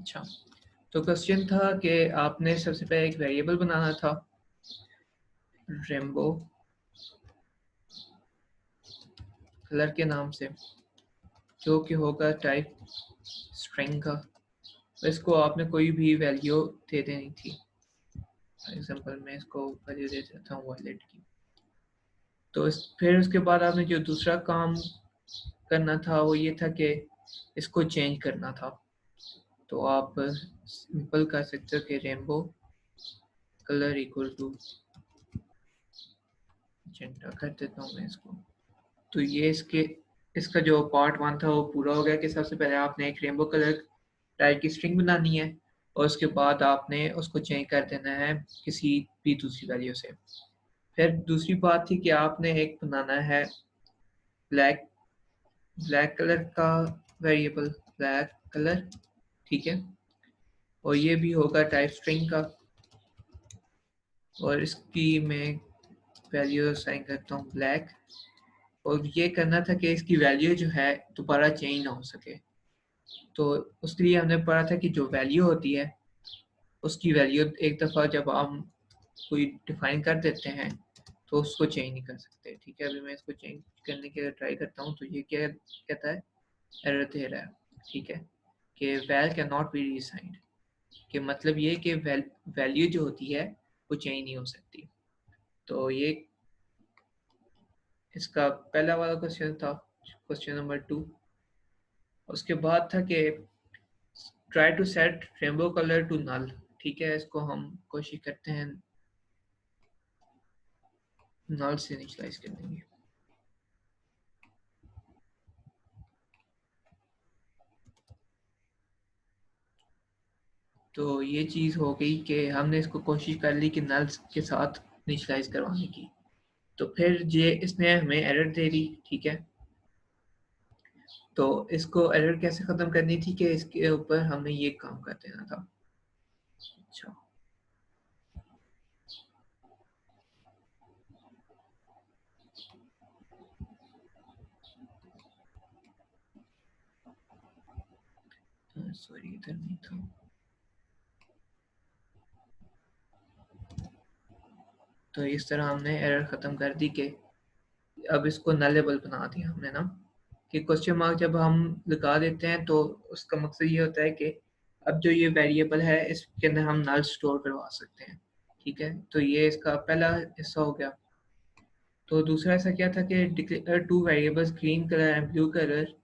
अच्छा, तो क्वेश्चन था कि आपने सबसे पहले एक वेरिएबल बनाना था रेनबो कलर के नाम से, जो कि होगा टाइप स्ट्रिंग का। इसको आपने कोई भी वैल्यू दे देनी थी। फॉर एग्जांपल मैं इसको वैल्यू दे देता हूँ वॉयलेट की। तो फिर उसके बाद आपने जो दूसरा काम करना था वो ये था कि इसको चेंज करना था। तो आप सिंपल कर सकते हो कि rainbow colour equal to gender कर देता हूँ मैं इसको। तो ये इसका जो पार्ट 1 था वो पूरा हो गया कि सबसे पहले आपने एक रेनबो कलर टाइप की स्ट्रिंग बनानी है और उसके बाद आपने उसको चेंज कर देना है किसी भी दूसरी वैल्यू से। फिर दूसरी बात थी कि आपने एक बनाना है ब्लैक ब्लैक कलर का वेरिएबल ब्लैक कलर, ठीक है, और ये भी होगा टाइप स्ट्रिंग का, और इसकी मैं वैल्यू असाइन करता हूँ ब्लैक। और ये करना था कि इसकी वैल्यू जो है दोबारा चेंज ना हो सके। तो उसके लिए हमने पढ़ा था कि जो वैल्यू होती है उसकी वैल्यू एक दफ़ा जब हम कोई डिफाइन कर देते हैं तो उसको चेंज नहीं कर सकते। ठीक है, अभी मैं इसको चेंज करने के लिए ट्राई करता हूँ। तो ये क्या कहता है, एरर दे रहा है, ठीक है, कि वैल कैन नॉट बी रीअसाइंड, कि मतलब ये कि वैल्यू जो होती है वो चेंज नहीं हो सकती। तो ये इसका पहला वाला क्वेश्चन था, क्वेश्चन नंबर 2। उसके बाद था कि try to set rainbow colour to null. ठीक है, इसको हम कोशिश करते हैं नल से इनिशियलाइज करने की। तो ये चीज़ हो गई कि हमने इसको कोशिश कर ली कि नल के साथ इनिशियलाइज करवाने की। तो फिर ये इसने हमें एरर दे दी, ठीक है। तो इसको एरर कैसे ख़त्म करनी थी कि इसके ऊपर हमने ये काम कर देना था। अच्छा, सॉरी इधर नहीं था। तो इस तरह हमने एरर ख़त्म कर दी कि अब इसको नलेबल बना दिया हमने ना, कि क्वेश्चन मार्क जब हम लगा देते हैं तो उसका मकसद ये होता है कि अब जो ये वेरिएबल है इसके अंदर हम नल स्टोर करवा सकते हैं। ठीक है, तो ये इसका पहला हिस्सा हो गया। तो दूसरा ऐसा क्या था कि declare two variables green colour and blue colour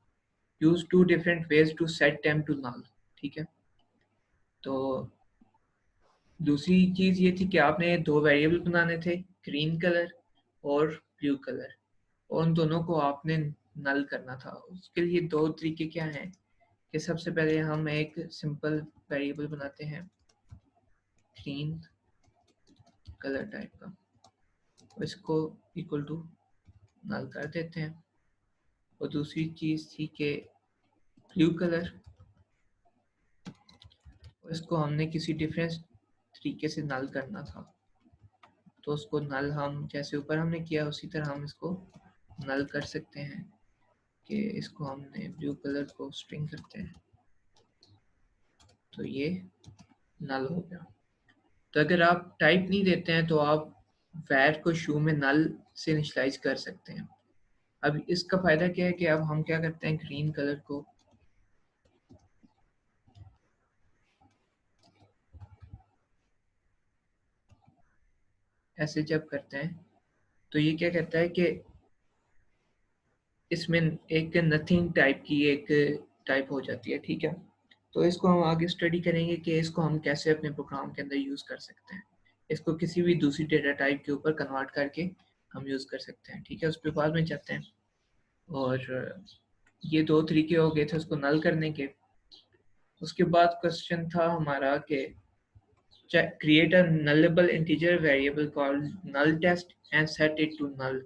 use two different ways to set them to null. ठीक है, तो दूसरी चीज़ ये थी कि आपने दो वेरिएबल बनाने थे, ग्रीन कलर और ब्लू कलर, और उन दोनों को आपने नल करना था। उसके लिए दो तरीके क्या हैं कि सबसे पहले हम एक सिंपल वेरिएबल बनाते हैं ग्रीन कलर टाइप का, इसको इक्वल टू नल कर देते हैं। और दूसरी चीज़ थी कि ब्लू कलर, इसको हमने किसी डिफरेंट तरीके से नल करना था। तो उसको नल हम जैसे ऊपर हमने किया उसी तरह हम इसको नल कर सकते हैं, कि इसको हमने ब्लू कलर को स्ट्रिंग करते हैं तो ये नल हो गया। तो अगर आप टाइप नहीं देते हैं तो आप वैर को शू में नल से इनिशियलाइज कर सकते हैं। अब इसका फ़ायदा क्या है कि अब हम क्या करते हैं, ग्रीन कलर को ऐसे जब करते हैं तो ये क्या कहता है कि इसमें एक नथिंग टाइप की एक टाइप हो जाती है। ठीक है, तो इसको हम आगे स्टडी करेंगे कि इसको हम कैसे अपने प्रोग्राम के अंदर यूज़ कर सकते हैं। इसको किसी भी दूसरी डेटा टाइप के ऊपर कन्वर्ट करके हम यूज़ कर सकते हैं। ठीक है, उस पर बाद में जाते हैं। और ये दो तरीके हो गए थे उसको नल करने के। उसके बाद क्वेश्चन था हमारा कि create a nullable integer variable called null test and set it to null।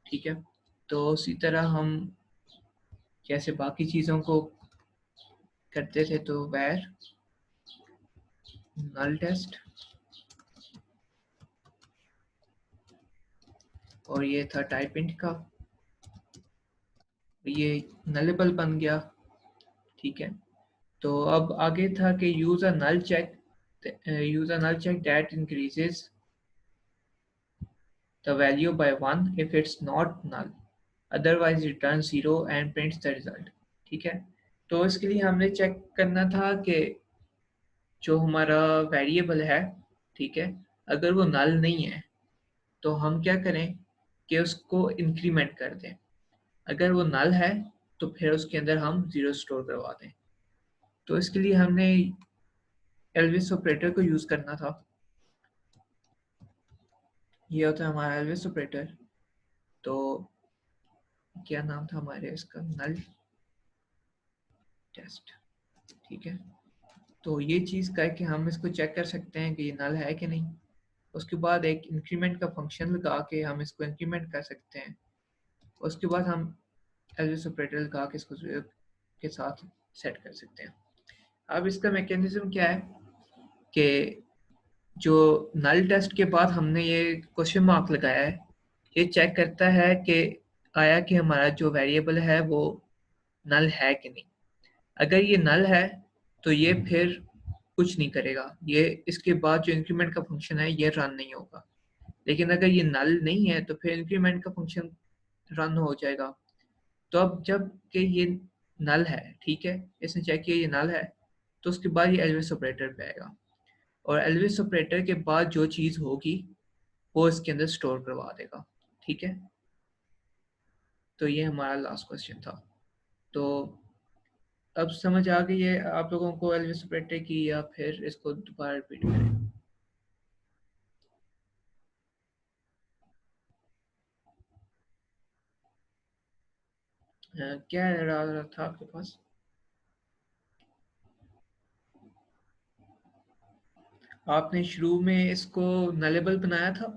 ठीक है, तो उसी तरह हम जैसे बाकी चीज़ों को करते थे, तो where null test, और ये था टाइप इंट का, ये nullable बन गया। ठीक है, तो अब आगे था कि use a null check that increases the value by 1 if it's not null, otherwise return 0 and prints the result। ठीक है, तो इसके लिए हमने चेक करना था कि जो हमारा वेरिएबल है, ठीक है, अगर वो नल नहीं है तो हम क्या करें कि उसको इंक्रीमेंट कर दें। अगर वो नल है तो फिर उसके अंदर हम 0 स्टोर करवा दें। तो इसके लिए हमने एल्विस ऑपरेटर को यूज करना था। ये होता है हमारा एल्विस ऑपरेटर। तो क्या नाम था हमारे इसका, नल टेस्ट। ठीक है, तो ये चीज़ करके हम इसको चेक कर सकते हैं कि ये नल है कि नहीं। उसके बाद एक इंक्रीमेंट का फंक्शन लगा के हम इसको इंक्रीमेंट कर सकते हैं। उसके बाद हम एल्विस ऑपरेटर लगा के इसको 0 के साथ सेट कर सकते हैं। अब इसका मैकेनिज्म क्या है कि जो नल टेस्ट के बाद हमने ये क्वेश्चन मार्क लगाया है, ये चेक करता है कि आया कि हमारा जो वेरिएबल है वो नल है कि नहीं। अगर ये नल है तो ये फिर कुछ नहीं करेगा, ये इसके बाद जो इंक्रीमेंट का फंक्शन है ये रन नहीं होगा। लेकिन अगर ये नल नहीं है तो फिर इंक्रीमेंट का फंक्शन रन हो जाएगा। तो अब जब कि ये नल है, ठीक है, इसने चेक किया ये नल है, तो उसके बाद ये एल्विस ऑपरेटर पे आएगा और एल्विस ऑपरेटर के बाद जो चीज़ होगी वो इसके अंदर स्टोर करवा देगा। ठीक है, तो ये हमारा लास्ट क्वेश्चन था। तो अब समझ आ गई है आप लोगों को एल्विस ऑपरेटर की, या फिर इसको दोबारा रिपीट करें? क्या रहा था आपके पास? आपने शुरू में इसको नलेबल बनाया था।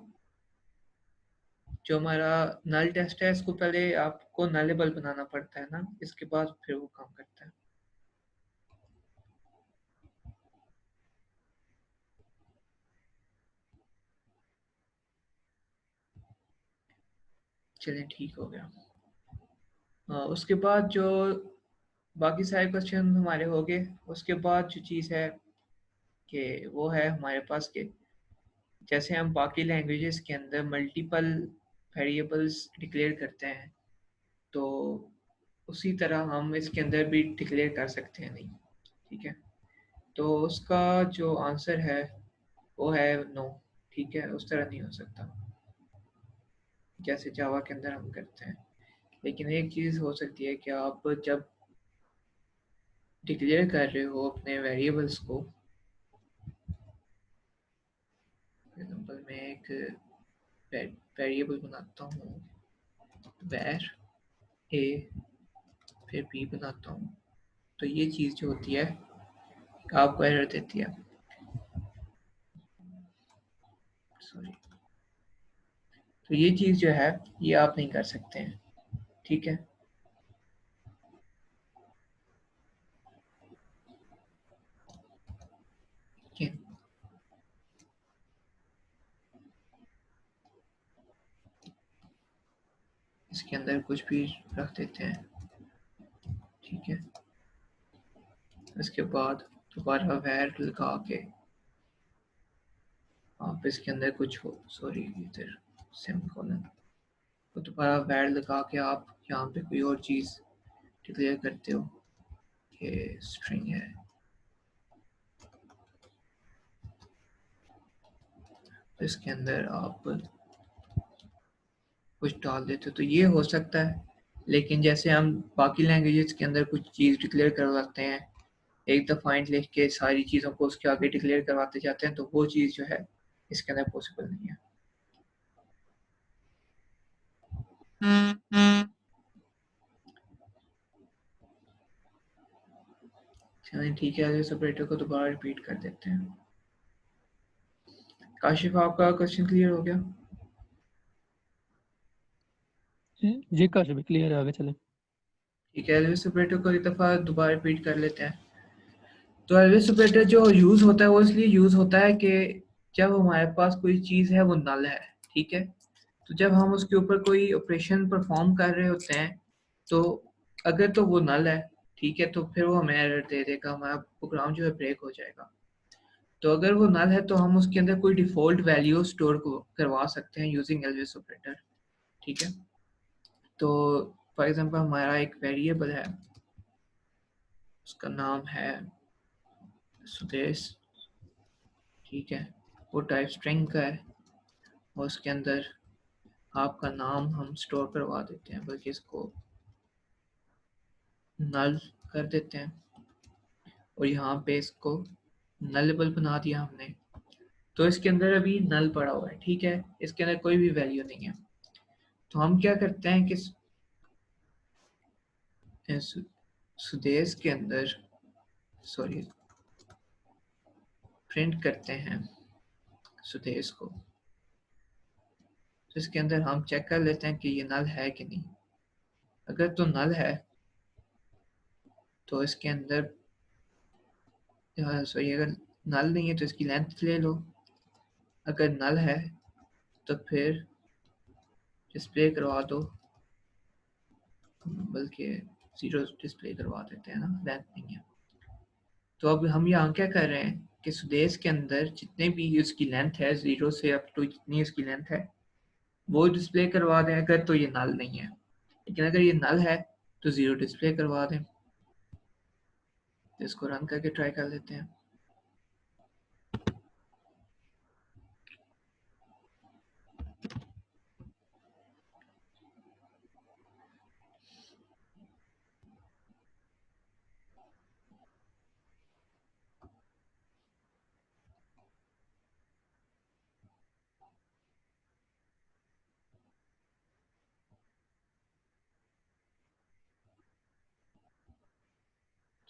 जो हमारा नल टेस्ट है इसको पहले आपको नलेबल बनाना पड़ता है ना, इसके बाद फिर वो काम करता है। चलिए ठीक हो गया। उसके बाद जो बाकी सारे क्वेश्चन हमारे हो गए, उसके बाद जो चीज़ है कि वो है हमारे पास के जैसे हम बाकी लैंग्वेजेस के अंदर मल्टीपल वेरिएबल्स डिक्लेयर करते हैं, तो उसी तरह हम इसके अंदर भी डिक्लेयर कर सकते हैं नहीं। ठीक है, तो उसका जो आंसर है वो है नो। ठीक है, उस तरह नहीं हो सकता जैसे जावा के अंदर हम करते हैं। लेकिन एक चीज़ हो सकती है कि आप जब डिक्लेयर कर रहे हो अपने वेरिएबल्स को, एग्जाम्पल मैं एक वेरिएबल बनाता हूँ वैर ए, फिर बी बनाता हूँ, तो ये चीज़ जो होती है आपको एरर देती है। सॉरी, तो ये चीज़ जो है ये आप नहीं कर सकते हैं। ठीक है, ये इसके अंदर कुछ भी रख देते हैं। ठीक है, इसके बाद दोबारा वैर लगा के आप इसके अंदर कुछ हो, सॉरी इधर सेमीकोलन, तो दोबारा वैर लगा के आप यहाँ पे कोई और चीज़ डिक्लेयर करते हो, ये स्ट्रिंग है, तो इसके अंदर आप कुछ डाल देते हो तो ये हो सकता है। लेकिन जैसे हम बाकी लैंग्वेजेस के अंदर कुछ चीज़ डिक्लेयर करवाते हैं, एक दफ़ा इंट लिख के सारी चीज़ों को उसके आगे डिक्लेयर करवाते जाते हैं, तो वो चीज़ जो है इसके अंदर पॉसिबल नहीं है। चलिए ठीक है, इस ऑपरेटर को दोबारा रिपीट कर देते हैं। काशिफ, आपका क्वेश्चन क्लियर हो गया? जी काश भी क्लियर है, आगे चलें। ठीक है, एल्विस ऑपरेटर को एक दफ़ा दोबारा रिपीट कर लेते हैं। तो एल्विस ऑपरेटर जो यूज़ होता है वो इसलिए यूज़ होता है कि जब हमारे पास कोई चीज़ है वो नल है। ठीक है, तो जब हम उसके ऊपर कोई ऑपरेशन परफॉर्म कर रहे होते हैं, तो अगर तो वो नल है, ठीक है, तो फिर वो हमें एरर दे देगा, हमारा प्रोग्राम जो है ब्रेक हो जाएगा। तो अगर वो नल है तो हम उसके अंदर कोई डिफ़ॉल्ट वैल्यू स्टोर करवा सकते हैं यूजिंग एल्विस ऑपरेटर। ठीक है, तो फॉर एग्जांपल हमारा एक वेरिएबल है, उसका नाम है सुदेश। ठीक है, वो टाइप स्ट्रिंग का है और उसके अंदर आपका नाम हम स्टोर करवा देते हैं, बल्कि इसको नल कर देते हैं और यहाँ पे इसको नलेबल बना दिया हमने। तो इसके अंदर अभी नल पड़ा हुआ है। ठीक है, इसके अंदर कोई भी वैल्यू नहीं है। तो हम क्या करते हैं कि सुदेश के अंदर सॉरी प्रिंट करते हैं सुदेश को। तो इसके अंदर हम चेक कर लेते हैं कि ये नल है कि नहीं। अगर तो नल है तो इसके अंदर सॉरी अगर नल नहीं है तो इसकी लेंथ ले लो। अगर नल है तो फिर डिस्प्ले करवा दो, बल्कि जीरो डिस्प्ले करवा देते हैं ना, लेंथ नहीं है। तो अब हम यहाँ क्या कर रहे हैं कि सुदेश के अंदर जितने भी उसकी लेंथ है, जीरो से अप टू जितनी उसकी लेंथ है वो डिस्प्ले करवा दें अगर तो ये नल नहीं है। लेकिन अगर ये नल है तो जीरो डिस्प्ले करवा दें। तो इसको रन करके ट्राई कर लेते हैं।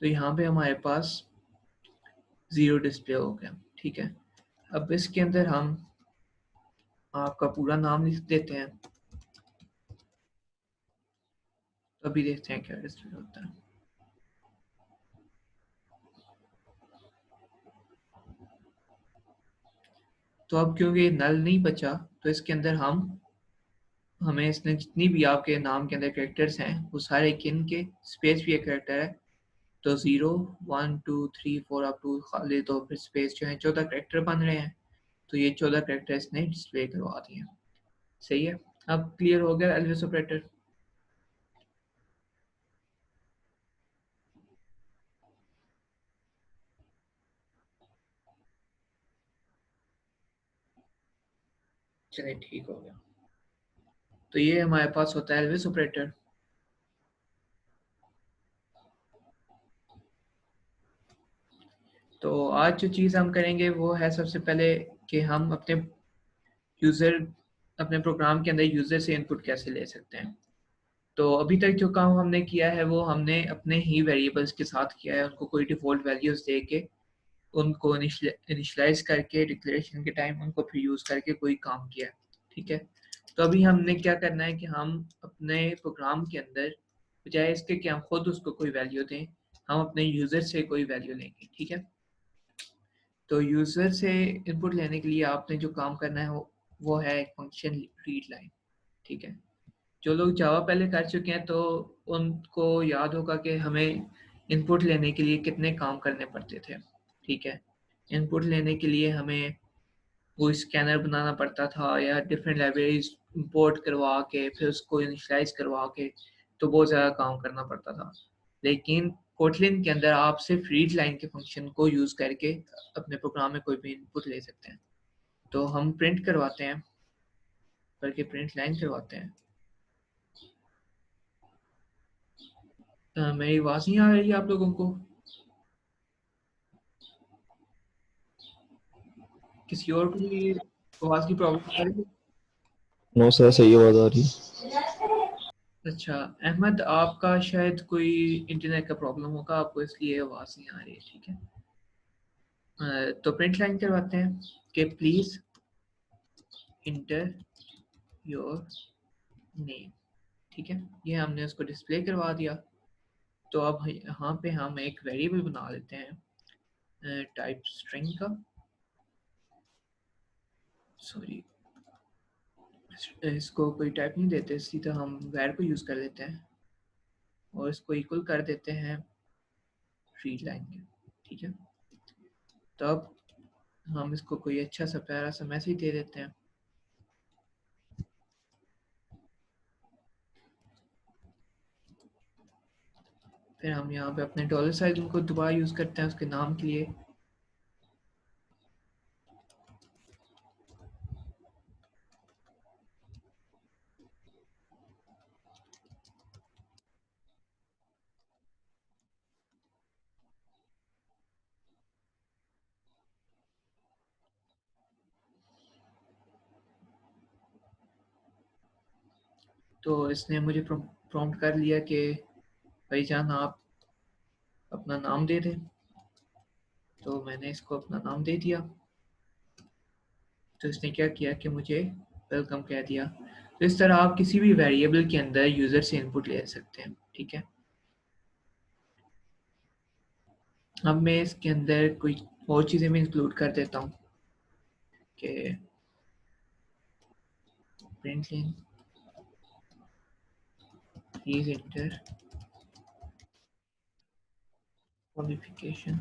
तो यहाँ पे हमारे पास जीरो डिस्प्ले हो गया। ठीक है, अब इसके अंदर हम आपका पूरा नाम लिख देते हैं। तो अभी देखते हैं क्या डिस्प्ले होता है। तो अब क्योंकि नल नहीं बचा तो इसके अंदर हमें इसने जितनी भी आपके नाम के अंदर कैरेक्टर्स हैं वो सारे किन के, स्पेस भी एक कैरेक्टर है। तो 0 1 2 3 4 अप टू खाली, तो फिर स्पेस जो है 14 कैरेक्टर बन रहे हैं। तो ये 14 कैरेक्टर इसने डिस्प्ले करवा दिए। सही है, अब क्लियर हो गया एल्विस ऑपरेटर। चलिए ठीक हो गया। तो ये हमारे पास होता है एल्विस ऑपरेटर। तो आज जो चीज़ हम करेंगे वो है सबसे पहले कि हम यूज़र अपने प्रोग्राम के अंदर यूज़र से इनपुट कैसे ले सकते हैं। तो अभी तक जो काम हमने किया है वो हमने अपने ही वेरिएबल्स के साथ किया है, उनको कोई डिफ़ॉल्ट वैल्यूज़ दे के उनको इनिशलाइज करके डिक्लेरेशन के टाइम उनको फिर यूज़ करके कोई काम किया है। ठीक है, तो अभी हमने क्या करना है कि हम अपने प्रोग्राम के अंदर बजाय इसके कि हम खुद उसको कोई वैल्यू दें, हम अपने यूज़र से कोई वैल्यू लेंगे। ठीक है, तो यूज़र से इनपुट लेने के लिए आपने जो काम करना है वो है एक फंक्शन रीड लाइन। ठीक है, जो लोग जावा पहले कर चुके हैं तो उनको याद होगा कि हमें इनपुट लेने के लिए कितने काम करने पड़ते थे। ठीक है, इनपुट लेने के लिए हमें वो स्कैनर बनाना पड़ता था या डिफरेंट लाइब्रेरीज इंपोर्ट करवा के फिर उसको इनिशियलाइज करवा के, तो बहुत ज़्यादा काम करना पड़ता था। लेकिन कोटलिन के अंदर आप सिर्फ रीड लाइन के फंक्शन को यूज़ करके अपने प्रोग्राम में कोई भी इनपुट ले सकते हैं। तो हम प्रिंट करवाते हैं, बल्कि प्रिंट लाइन करवाते हैं। मेरी आवाज़ नहीं आ रही है आप लोगों को? किसी और को भी आवाज़ की प्रॉब्लम आ रही है? नो सर, सही आवाज आ रही है। अच्छा अहमद, आपका शायद कोई इंटरनेट का प्रॉब्लम होगा, आपको इसलिए आवाज़ नहीं आ रही है। ठीक है, तो प्रिंट लाइन करवाते हैं कि प्लीज़ इंटर योर नेम। ठीक है, ये हमने उसको डिस्प्ले करवा दिया। तो अब यहाँ पे हम एक वेरिएबल बना लेते हैं टाइप स्ट्रिंग का, सॉरी इसको कोई टाइप नहीं देते, सीधा हम वैर को यूज़ कर लेते हैं और इसको इक्वल कर देते हैं रीड लाइन के, ठीक है। तो अब हम इसको कोई अच्छा सा प्यारा सा मैसेज दे देते हैं। फिर हम यहाँ पे अपने डॉलर साइन को दोबारा यूज़ करते हैं उसके नाम के लिए। तो इसने मुझे प्रॉम्प्ट कर लिया कि भाईजान आप अपना नाम दे दें। तो मैंने इसको अपना नाम दे दिया। तो इसने क्या किया कि मुझे वेलकम कह दिया। तो इस तरह आप किसी भी वेरिएबल के अंदर यूज़र से इनपुट ले सकते हैं, ठीक है। अब मैं इसके अंदर कोई और चीज़ें भी इंक्लूड कर देता हूँ कि प्रिंट प्लीज एंटर क्वालिफिकेशन।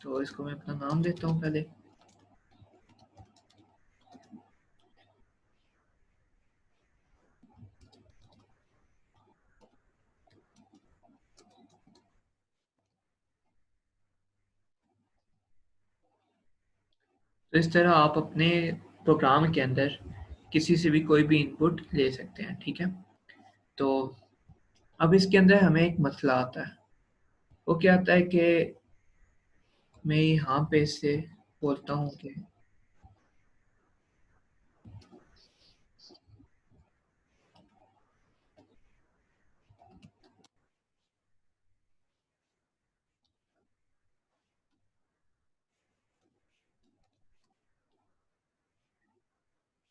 तो इसको मैं अपना नाम देता हूँ पहले। तो इस तरह आप अपने प्रोग्राम के अंदर किसी से भी कोई भी इनपुट ले सकते हैं, ठीक है। तो अब इसके अंदर हमें एक मसला आता है। वो क्या आता है कि मैं यहाँ पे इससे बोलता हूँ कि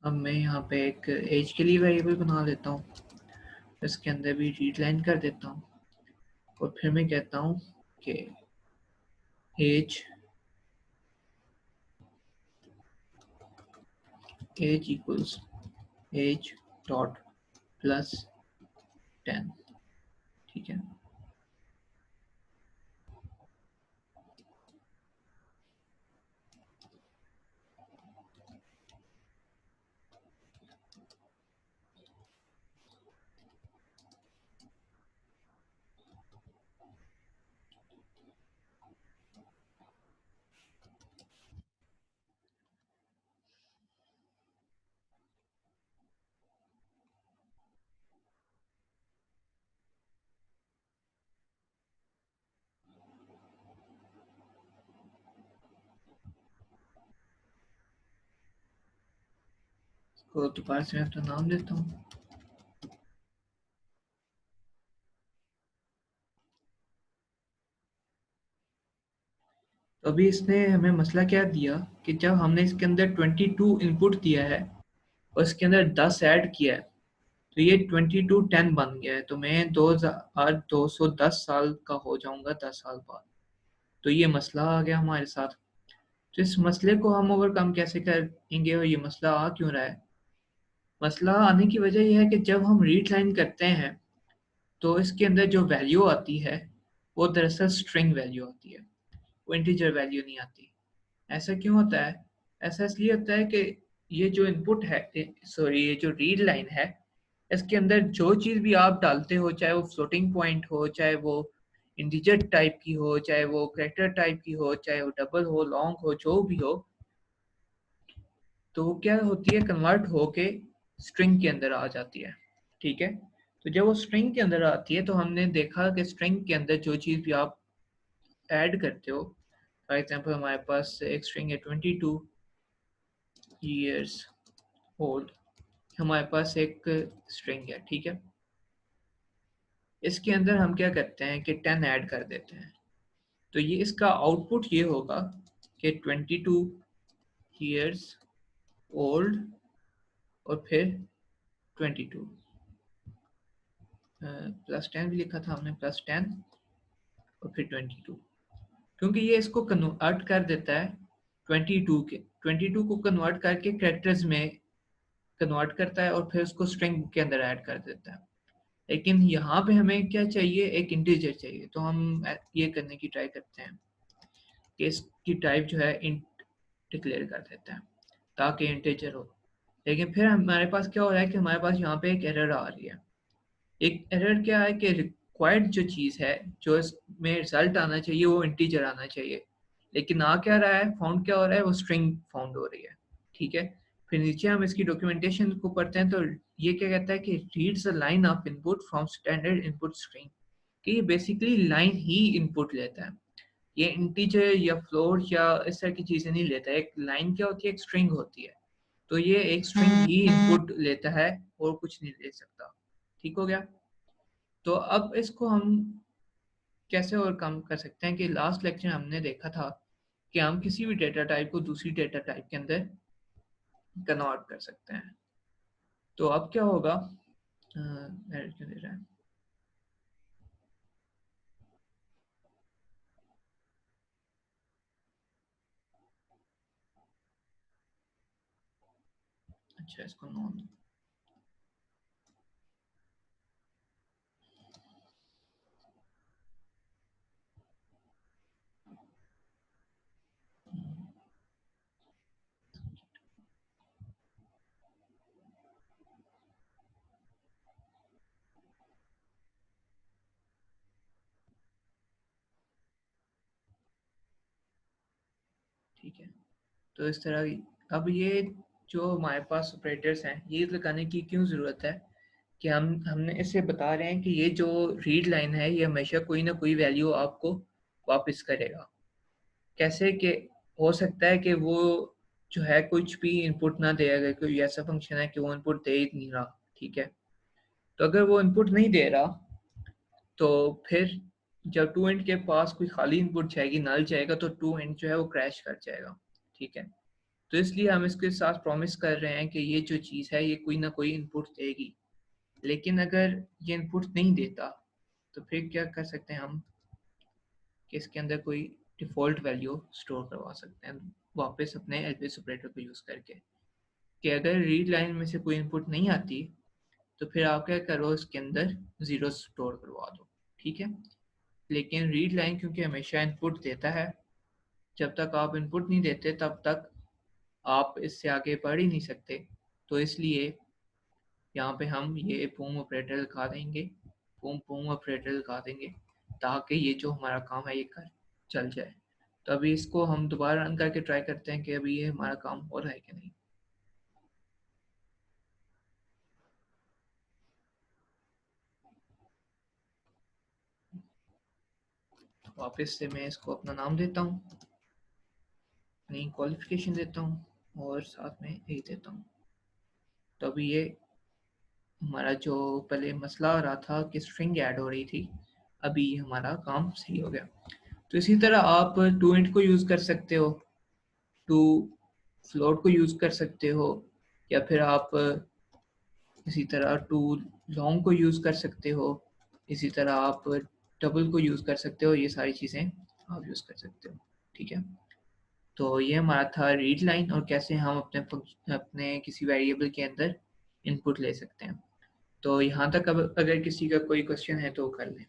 अब मैं यहाँ पे एक एज के लिए वेरिएबल बना लेता हूँ। इसके अंदर भी रीड लाइन कर देता हूँ और फिर मैं कहता हूँ कि age equals age dot plus 10, ठीक है। इसको दोबारा से मैं अपना नाम देता हूँ। तो अभी इसने हमें मसला क्या दिया कि जब हमने इसके अंदर 22 इनपुट दिया है और इसके अंदर 10 ऐड किया है तो ये 22 10 बन गया है। तो मैं 2210 साल का हो जाऊंगा 10 साल बाद। तो ये मसला आ गया हमारे साथ। तो इस मसले को हम ओवरकम कैसे करेंगे और ये मसला आ क्यों रहा है? मसला आने की वजह यह है कि जब हम रीड लाइन करते हैं तो इसके अंदर जो वैल्यू आती है वो दरअसल स्ट्रिंग वैल्यू आती है, वो इंटीजर वैल्यू नहीं आती। ऐसा क्यों होता है? ऐसा इसलिए होता है कि ये जो इनपुट है, सॉरी, ये जो रीड लाइन है, इसके अंदर जो चीज़ भी आप डालते हो, चाहे वो फ्लोटिंग पॉइंट हो, चाहे वो इंटीजर टाइप की हो, चाहे वो कैरेक्टर टाइप की हो, चाहे वो डबल हो, लॉन्ग हो, जो भी हो, तो वो क्या होती है, कन्वर्ट होके स्ट्रिंग के अंदर आ जाती है, ठीक है। तो जब वो स्ट्रिंग के अंदर आती है तो हमने देखा कि स्ट्रिंग के अंदर जो चीज़ भी आप ऐड करते हो, फॉर एग्जांपल हमारे पास एक स्ट्रिंग है 22, years old हमारे पास एक स्ट्रिंग है, ठीक है। इसके अंदर हम क्या करते हैं कि 10 ऐड कर देते हैं, तो ये इसका आउटपुट ये होगा कि 22 years old और फिर 22 प्लस 10 भी लिखा था हमने, प्लस 10 और फिर 22, क्योंकि ये इसको कन्वर्ट कर देता है 22 को कन्वर्ट करके कैरेक्टर्स में कन्वर्ट करता है और फिर उसको स्ट्रिंग के अंदर ऐड कर देता है। लेकिन यहाँ पे हमें क्या चाहिए, एक इंटीजर चाहिए, तो हम ये करने की ट्राई करते हैं कि इसकी टाइप जो है इंट डिक्लेयर कर देते हैं ताकि इंटीजर हो। लेकिन फिर हमारे पास क्या हो रहा है कि हमारे पास यहाँ पे एक एरर आ रही है। एक एरर क्या है कि रिक्वायर्ड जो चीज़ है, जो इसमें रिजल्ट आना चाहिए वो इंटीजर आना चाहिए, लेकिन आ क्या रहा है, फाउंड क्या हो रहा है, वो स्ट्रिंग फाउंड हो रही है, ठीक है। फिर नीचे हम इसकी डॉक्यूमेंटेशन को पढ़ते हैं तो ये क्या कहता है कि reads a line of input from standard input string, कि ये बेसिकली लाइन ही इनपुट लेता है, ये इंटीजर या फ्लोट या इस तरह की चीज़ें नहीं लेता है। एक लाइन क्या होती है, एक स्ट्रिंग होती है, तो ये एक स्ट्रिंग ही इनपुट लेता है और कुछ नहीं ले सकता, ठीक हो गया। तो अब इसको हम कैसे और काम कर सकते हैं कि लास्ट लेक्चर हमने देखा था कि हम किसी भी डेटा टाइप को दूसरी डेटा टाइप के अंदर कन्वर्ट कर सकते हैं। तो अब क्या होगा, error क्यों दे रहा है, अच्छा इसको नॉन, ठीक है। तो इस तरह अब ये जो हमारे पास ऑपरेटर्स हैं ये लगाने की क्यों ज़रूरत है कि हमने इसे बता रहे हैं कि ये जो रीड लाइन है ये हमेशा कोई ना कोई वैल्यू आपको वापस करेगा। कैसे कि हो सकता है कि वो जो है कुछ भी इनपुट ना दे, अगर कोई ऐसा फंक्शन है कि वो इनपुट दे ही नहीं रहा, ठीक है। तो अगर वो इनपुट नहीं दे रहा तो फिर जब टू एंड के पास कोई खाली इनपुट जाएगी, नल जाएगा, तो टू एंड जो है वो क्रैश कर जाएगा, ठीक है। तो इसलिए हम इसके साथ प्रॉमिस कर रहे हैं कि ये जो चीज़ है ये कोई ना कोई इनपुट देगी। लेकिन अगर ये इनपुट नहीं देता तो फिर क्या कर सकते हैं हम कि इसके अंदर कोई डिफ़ॉल्ट वैल्यू स्टोर करवा सकते हैं वापस अपने एलपीएस ऑपरेटर को यूज़ करके, कि अगर रीड लाइन में से कोई इनपुट नहीं आती तो फिर आप क्या करो, इसके अंदर ज़ीरो स्टोर करवा दो, ठीक है। लेकिन रीड लाइन क्योंकि हमेशा इनपुट देता है, जब तक आप इनपुट नहीं देते तब तक आप इससे आगे बढ़ ही नहीं सकते, तो इसलिए यहाँ पे हम ये बूम ऑपरेटर लिखा देंगे, बूम ऑपरेटर लिखा देंगे ताकि ये जो हमारा काम है ये कर चल जाए। तो अभी इसको हम दोबारा रन करके ट्राई करते हैं कि अभी ये हमारा काम हो रहा है कि नहीं। वापस से मैं इसको अपना नाम देता हूँ, अपनी क्वालिफिकेशन देता हूँ और साथ में ए देता हूँ। तो अभी ये हमारा जो पहले मसला आ रहा था कि स्ट्रिंग ऐड हो रही थी, अभी हमारा काम सही हो गया। तो इसी तरह आप टू इंट को यूज़ कर सकते हो, टू फ्लोट को यूज़ कर सकते हो, या फिर आप इसी तरह टू लॉन्ग को यूज़ कर सकते हो, इसी तरह आप डबल को यूज़ कर सकते हो, ये सारी चीज़ें आप यूज़ कर सकते हो, ठीक है। तो ये हमारा था रीड लाइन और कैसे हम अपने किसी वेरिएबल के अंदर इनपुट ले सकते हैं। तो यहाँ तक अब अगर किसी का कोई क्वेश्चन है तो कर लें।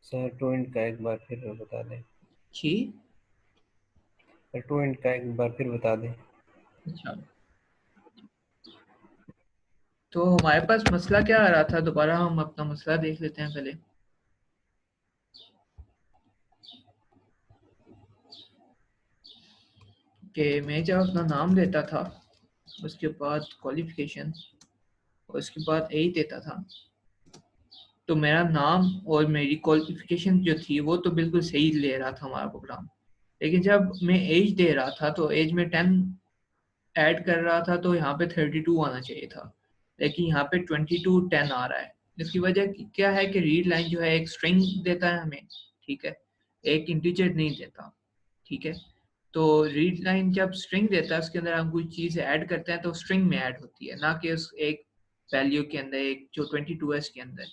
सर टू इंट का एक बार फिर बता दें। जी सर टू इंट का एक बार फिर बता दें। अच्छा, तो हमारे पास मसला क्या आ रहा था, दोबारा हम अपना मसला देख लेते हैं पहले। कि मैं जब अपना नाम देता था उसके बाद क्वालिफिकेशन और उसके बाद एज देता था, तो मेरा नाम और मेरी क्वालिफिकेशन जो थी वो तो बिल्कुल सही ले रहा था हमारा प्रोग्राम, लेकिन जब मैं एज दे रहा था तो एज में 10 ऐड कर रहा था तो यहाँ पे 32 आना चाहिए था, लेकिन यहाँ पे 22 10 आ रहा है। इसकी वजह क्या है कि रीड लाइन जो है एक स्ट्रिंग देता है हमें, ठीक है, एक इंटीजर नहीं देता, ठीक है। तो रीड लाइन जब स्ट्रिंग देता है उसके अंदर हम कोई चीज़ ऐड करते हैं तो स्ट्रिंग में ऐड होती है, ना कि उस एक वैल्यू के अंदर, एक जो 22 है इसके अंदर।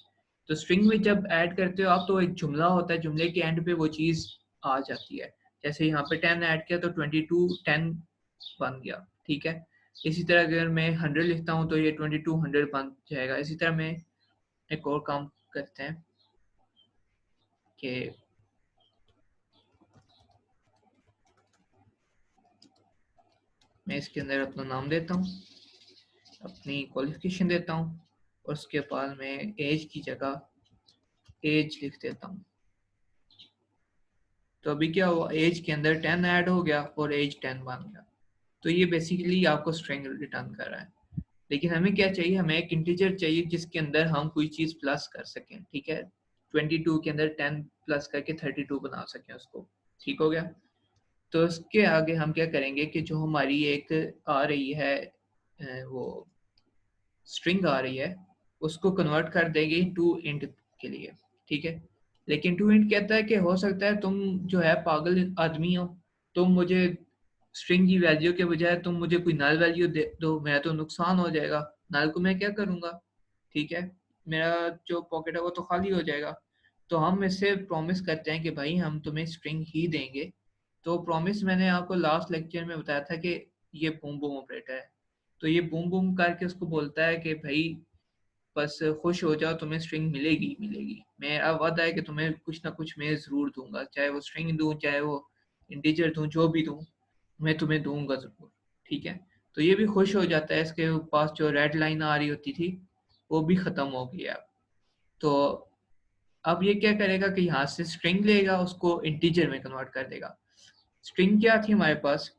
तो स्ट्रिंग में जब ऐड करते हो आप तो एक जुमला होता है, जुमले के एंड पे वो चीज़ आ जाती है। जैसे यहाँ पे 10 ऐड किया तो 22 10 बन गया, ठीक है। इसी तरह अगर मैं 100 लिखता हूँ तो ये 22 100 बन जाएगा। इसी तरह मैं एक और काम करते हैं कि मैं इसके अंदर अपना नाम देता हूँ, अपनी क्वालिफिकेशन देता हूँ, और उसके बाद मैं एज की जगह एज लिख देता हूँ। तो अभी क्या हुआ, एज के अंदर 10 ऐड हो गया और एज 10 बन गया। तो ये बेसिकली आपको स्ट्रिंग रिटर्न कर रहा है। लेकिन हमें क्या चाहिए, हमें एक इंटीजर चाहिए जिसके अंदर हम कोई चीज़ प्लस कर सकें, ठीक है। 22 के अंदर 10 प्लस करके 32 बना सकें उसको, ठीक हो गया। तो उसके आगे हम क्या करेंगे कि जो हमारी एक आ रही है वो स्ट्रिंग आ रही है उसको कन्वर्ट कर देंगे टू इंट के लिए, ठीक है। लेकिन टू इंट कहता है कि हो सकता है तुम जो है पागल आदमी हो, तुम मुझे स्ट्रिंग की वैल्यू के बजाय तुम मुझे कोई नल वैल्यू दे दो, मेरा तो नुकसान हो जाएगा, नल को मैं क्या करूँगा, ठीक है, मेरा जो पॉकेट है वो तो खाली हो जाएगा। तो हम इससे प्रॉमिस करते हैं कि भाई हम तुम्हें स्ट्रिंग ही देंगे। तो प्रॉमिस मैंने आपको लास्ट लेक्चर में बताया था कि ये बूम बूम ऑपरेटर है। तो ये बूम बूम करके उसको बोलता है कि भाई बस खुश हो जाओ, तुम्हें स्ट्रिंग मिलेगी मिलेगी, मेरा वादा है कि तुम्हें कुछ ना कुछ मैं ज़रूर दूंगा, चाहे वो स्ट्रिंग दूं चाहे वो इंटीजर दूं, जो भी दूं मैं तुम्हें दूंगा ज़रूर, ठीक है। तो ये भी खुश हो जाता है, इसके पास जो रेड लाइन आ रही होती थी वो भी ख़त्म हो गई अब। तो अब ये क्या करेगा कि यहाँ से स्ट्रिंग लेगा उसको इंटीजर में कन्वर्ट कर देगा। स्ट्रिंग क्या थी हमारे पास,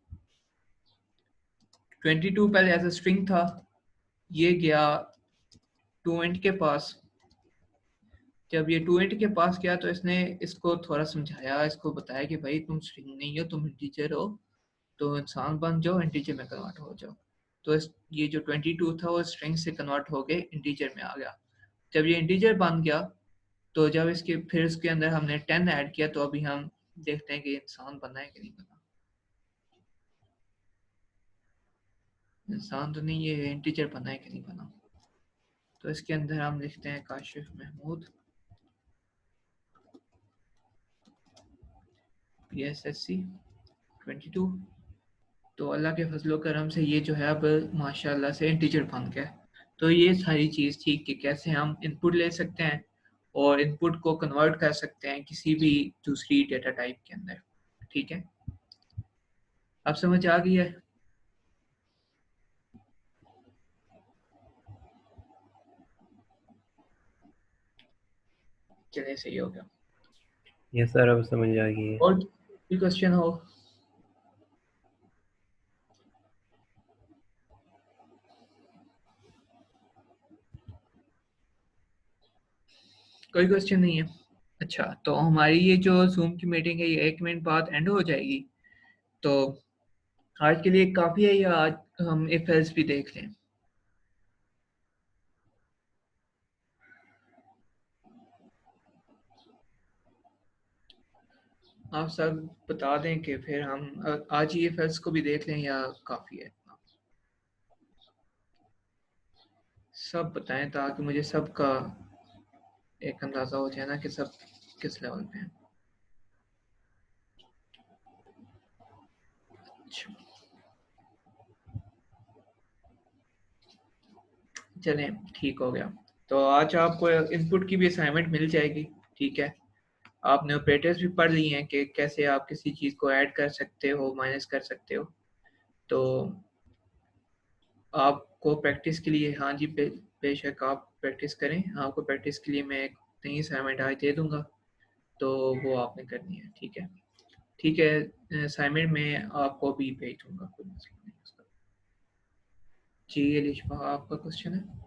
22 पहले एज अ स्ट्रिंग था, ये गया टू इंट के पास। जब ये टू इंट के पास गया तो इसने इसको थोड़ा समझाया, इसको बताया कि भाई तुम स्ट्रिंग नहीं हो, तुम इंटीजर हो, तो इंसान बन जाओ, इंटीजर में कन्वर्ट हो जाओ। तो ये जो 22 था वो स्ट्रिंग से कन्वर्ट हो गए इंटीजर में आ गया। जब ये इंटीजर बन गया तो जब इसके फिर इसके अंदर हमने 10 ऐड किया, तो अभी हम देखते हैं कि इंसान बना है कि नहीं बना। इंसान तो नहीं, ये इंटीजर बना है कि नहीं बना। तो इसके अंदर हम लिखते हैं काशिफ महमूद PSSC 22। तो अल्लाह के फजलो करम से ये जो है अब माशाल्लाह से इंटीजर बन गया। तो ये सारी चीज़ थी कि कैसे हम इनपुट ले सकते हैं और इनपुट को कन्वर्ट कर सकते हैं किसी भी दूसरी डेटा टाइप के अंदर, ठीक है। अब समझ आ गई है। चलिए सही हो गया। यस सर, अब समझ आ गई है। और कोई क्वेश्चन हो? कोई क्वेश्चन नहीं है? अच्छा, तो हमारी ये जो जूम की मीटिंग है ये 1 मिनट बाद एंड हो जाएगी। तो आज के लिए काफ़ी है या आज हम इफ एल्स भी देख लें? आप सब बता दें कि फिर हम आज ही इफ एल्स को भी देख लें या काफ़ी है? सब बताएं ताकि मुझे सबका एक अंदाज़ा हो जाए ना कि सब किस लेवल पे हैं। अच्छा, चलें ठीक हो गया। तो आज आपको इनपुट की भी असाइनमेंट मिल जाएगी, ठीक है। आपने ऑपरेटर्स भी पढ़ लिए हैं कि कैसे आप किसी चीज़ को ऐड कर सकते हो, माइनस कर सकते हो। तो आपको प्रैक्टिस के लिए, हाँ जी, बेशक आप प्रैक्टिस करें। आपको प्रैक्टिस के लिए मैं एक नई असाइनमेंट आज दे दूँगा, तो वो आपने करनी है, ठीक है। ठीक है, असाइनमेंट में आपको भी भेज दूँगा, कोई मसला नहीं उसका। जी अलिशा, आपका क्वेश्चन है?